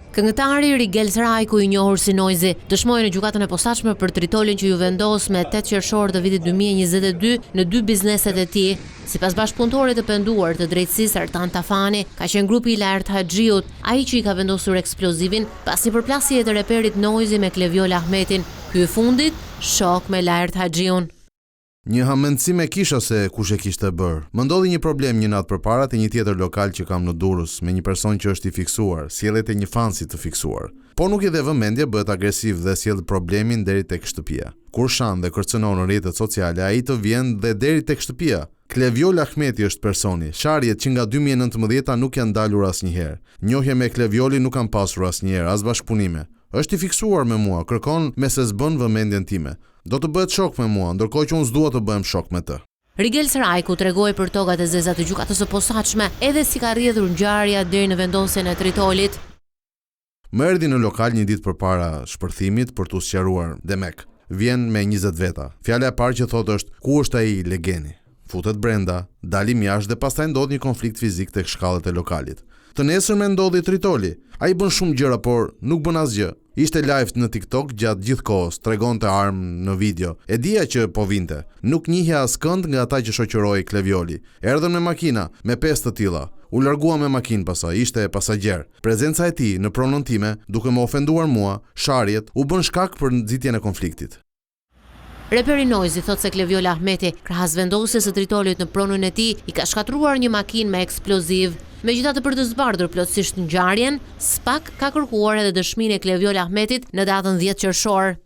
Këngëtari Rigel Serajku, i njohur si Noizi, dëshmoi në gjykatën e posaçme për tritolin që ju vendos me 8 qershor të vitit 2022 në 2 bizneset e tij. Sipas bashkëpunëtorit të penduar të drejtësisë Ertan Tafani, ka qenë grupi i Lart Haxhiut, ai që i ka vendosur eksplozivin pas një përplasje të reperit Noizi me Kleviol Ahmetin. Ky i fundit shok me Lart Haxhiun. Një hamendësim e kisha se kush e kishte bërë. Më ndodhi një problem një natë përpara te një tjetër lokal që kam në Durrës me një person që është i fiksuar, sjelljet e një fansi të fiksuar. Po nuk i dhe vëmendje, bëhet agresiv dhe sjell problemin deri tek shtëpia. Kur shan dhe kërcënon në rrjetet sociale, ai të vjen dhe deri tek shtëpia. Kleviol Ahmeti është personi. Sharjet që nga 2019 nuk janë dalur asnjëherë. Njohje me Kleviolin nuk kam pasur asnjëherë, as bashkëpunime. Është i fiksuar me mua, kërkon me se s'bën vëmendjen time. Do të bëhet shok me mua, ndërkohë që unë s'dua të bëhem shok me të. Rigel Serajku tregoi për togat e zeza të gjykatës së posaçme, edhe si ka rrjedhur ngjarja deri në vendosjen e tritolit. Më erdhi në lokal një ditë përpara shpërthimit për t'u sqaruar Demek. Vjen me 20 veta. Fjala e parë që thotë është: "Ku është ai Legeni?" Futet brenda, dalim jashtë dhe pastaj ndodh një konflikt fizik tek shkallët e lokalit. Të nesërme ndodhi tritoli. Ai bën shumë gjëra, por nuk bën asgjë. Ishte live në TikTok gjatë gjithë kohës, tregonte armë në video. E dija që po vinte. Nuk njihja askënd nga ata që shoqëroi Klevioli. Erdhën me makina, me 5 të tilla. U largua me makinë pasaj, ishte pasagjer. Prezenca e tij në pronën time, duke më ofenduar mua, sharjet, u bën shkak për nxitjen e konfliktit. Reperi Noizi thot se Kleviol Ahmeti, krahas vendosjes së tritolit në pronën e tij, i ka shkatruar një makinë me eksploziv. Megjithatë, për të zbardhur plotësisht ngjarjen, SPAK ka kërkuar edhe dëshminë e Kleviol Ahmetit në datën 10 qershor.